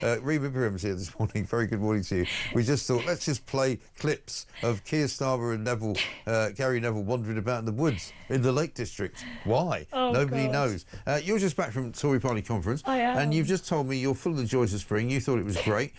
Reem Ibrahim's here this morning. Very good morning to you. We just thought, let's just play clips of Keir Starmer and Gary Neville wandering about in the woods in the Lake District. Why? Oh, Nobody God. knows. You're just back from Tory Party conference. I am. And you've just told me you're full of the joys of spring. You thought it was great.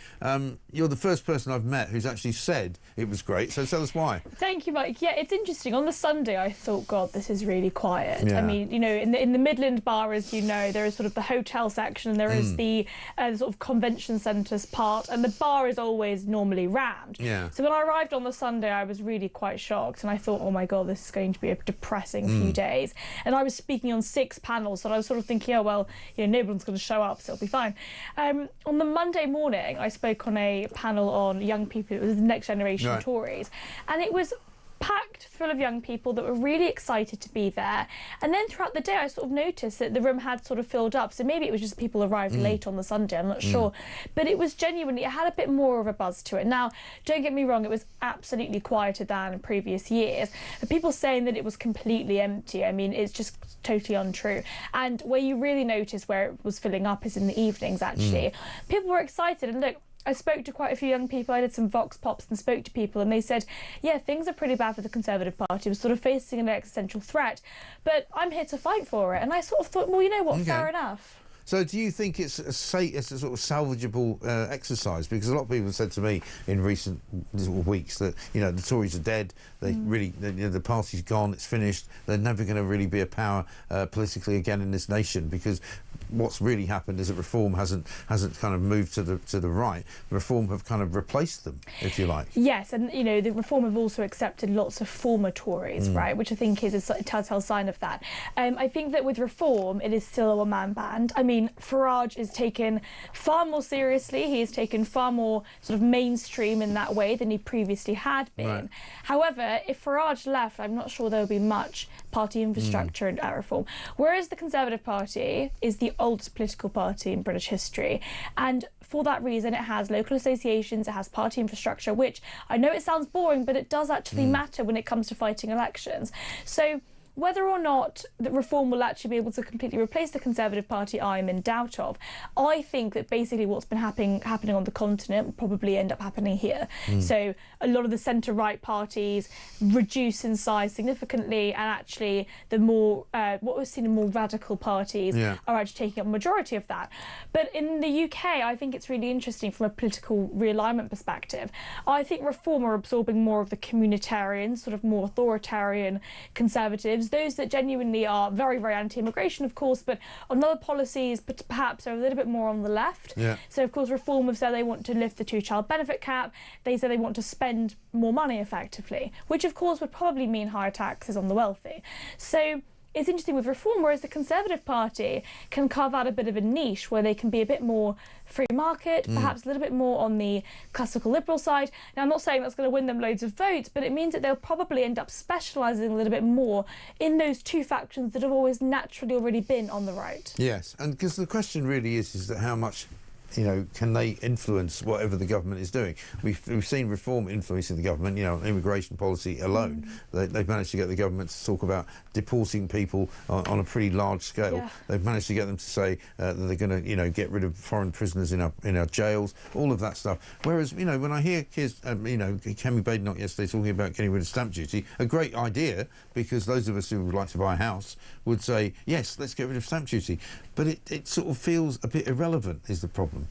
You're the first person I've met who's actually said it was great. So tell us why. Thank you, Mike. Yeah, it's interesting. On the Sunday, I thought, God, this is really quiet. Yeah. I mean, you know, in the Midland Bar, as you know, there is sort of the hotel section, and there is the sort of convention centres part, and the bar is always normally rammed. Yeah. So when I arrived on the Sunday, I was really quite shocked, and I thought, oh my God, this is going to be a depressing few days. And I was speaking on 6 panels, so I was sort of thinking, oh, well, you know, no one's going to show up, so it'll be fine. On the Monday morning, I spoke on a panel on young people. It was the Next Generation Tories, and it was packed full of young people that were really excited to be there. And then throughout the day, I sort of noticed that the room had sort of filled up. So maybe it was just people arrived late on the Sunday, I'm not sure. But it was genuinely, it had a bit more of a buzz to it. Now, don't get me wrong, it was absolutely quieter than in previous years. But people saying that it was completely empty, I mean, it's just totally untrue. And where you really notice where it was filling up is in the evenings, actually. People were excited, and look, I spoke to quite a few young people. I did some vox pops and spoke to people, and they said, yeah, things are pretty bad for the Conservative Party. We're sort of facing an existential threat, but I'm here to fight for it. And I sort of thought, well, you know what, fair enough. So do you think it's a sort of salvageable exercise? Because a lot of people have said to me in recent weeks that, you know, the Tories are dead. They really, the party's gone. It's finished. They're never going to really be a power politically again in this nation, because what's really happened is that Reform hasn't kind of moved to the right. Reform have kind of replaced them, if you like. Yes, and you know, the Reform have also accepted lots of former Tories, right, which I think is a telltale sign of that. I think that with Reform, it is still a one-man band. I mean, Farage is taken far more seriously. He is taken far more sort of mainstream in that way than he previously had been. Right. However, if Farage left, I'm not sure there would be much party infrastructure at Reform. Whereas the Conservative Party is the oldest political party in British history, and for that reason it has local associations, it has party infrastructure, which I know it sounds boring, but it does actually matter when it comes to fighting elections. So whether or not the Reform will actually be able to completely replace the Conservative Party, I'm in doubt of. I think that basically what's been happening on the continent will probably end up happening here. So a lot of the centre-right parties reduce in size significantly, and actually the more, what we've seen in more radical parties are actually taking up a majority of that. But in the UK, I think it's really interesting from a political realignment perspective. I think Reform are absorbing more of the communitarian, sort of more authoritarian Conservatives, those that genuinely are very, very anti-immigration, of course, but on other policies, but perhaps are a little bit more on the left. So, of course, Reform have said they want to lift the 2-child benefit cap. They say they want to spend more money, effectively, which, of course, would probably mean higher taxes on the wealthy. So it's interesting with Reform, whereas the Conservative Party can carve out a bit of a niche where they can be a bit more free market, perhaps a little bit more on the classical liberal side. Now, I'm not saying that's going to win them loads of votes, but it means that they'll probably end up specialising a little bit more in those two factions that have always naturally already been on the right. Yes, and because the question really is that how much, you know, can they influence whatever the government is doing? We've seen Reform influencing the government, you know, immigration policy alone. They've managed to get the government to talk about deporting people on a pretty large scale. They've managed to get them to say that they're going to, you know, get rid of foreign prisoners in our jails, all of that stuff. Whereas, you know, when I hear kids, you know, Kemi Badenoch yesterday talking about getting rid of stamp duty, a great idea, because those of us who would like to buy a house would say, yes, let's get rid of stamp duty. But it sort of feels a bit irrelevant, is the problem.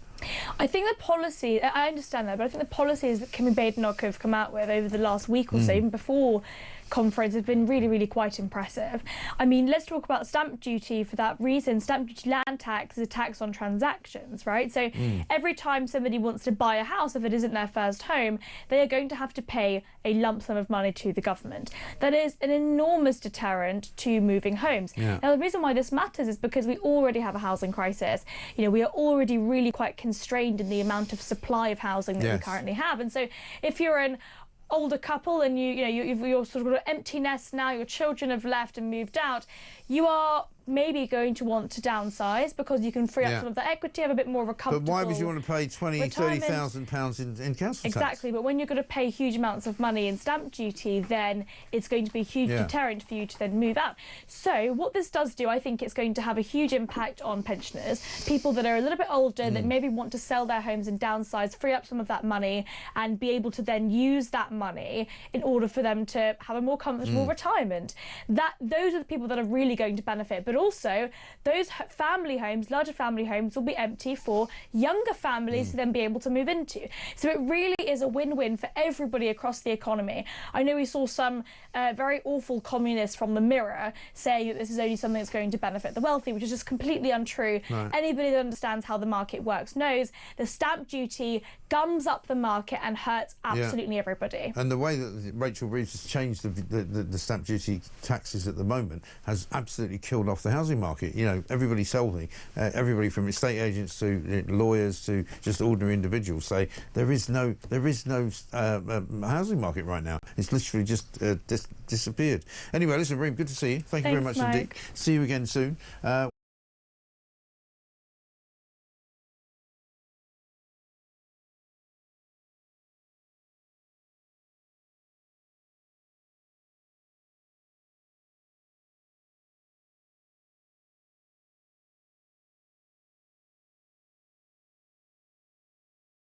I think the policy, I understand that, but I think the policies that Kemi Badenoch have come out with over the last week or so, even before conference, have been really, really quite impressive. I mean, let's talk about stamp duty for that reason. Stamp duty land tax is a tax on transactions, right? So every time somebody wants to buy a house, if it isn't their first home, they are going to have to pay a lump sum of money to the government. That is an enormous deterrent to moving homes. Now, the reason why this matters is because we already have a housing crisis. You know, we are already really quite constrained in the amount of supply of housing that we currently have. And so if you're an older couple and you're sort of got an empty nest now, your children have left and moved out, you are maybe going to want to downsize because you can free up some of the equity, have a bit more of a comfortable. But why would you want to pay £30,000 in council tax? Exactly, but when you're going to pay huge amounts of money in stamp duty, then it's going to be a huge deterrent for you to then move out. So what this does do, I think it's going to have a huge impact on pensioners, people that are a little bit older that maybe want to sell their homes and downsize, free up some of that money and be able to then use that money in order for them to have a more comfortable retirement. Those are the people that are really going to benefit. But also, those family homes, larger family homes, will be empty for younger families to then be able to move into. So it really is a win-win for everybody across the economy. I know we saw some very awful communists from the Mirror saying that this is only something that's going to benefit the wealthy, which is just completely untrue. Right. Anybody that understands how the market works knows the stamp duty gums up the market and hurts absolutely everybody. And the way that Rachel Reeves has changed the stamp duty taxes at the moment has absolutely killed off the housing market. You know, everybody's selling. Everybody from estate agents to lawyers to just ordinary individuals say there is no housing market right now. It's literally just disappeared. Anyway, listen, Reem, good to see you. Thank you very much indeed. See you again soon.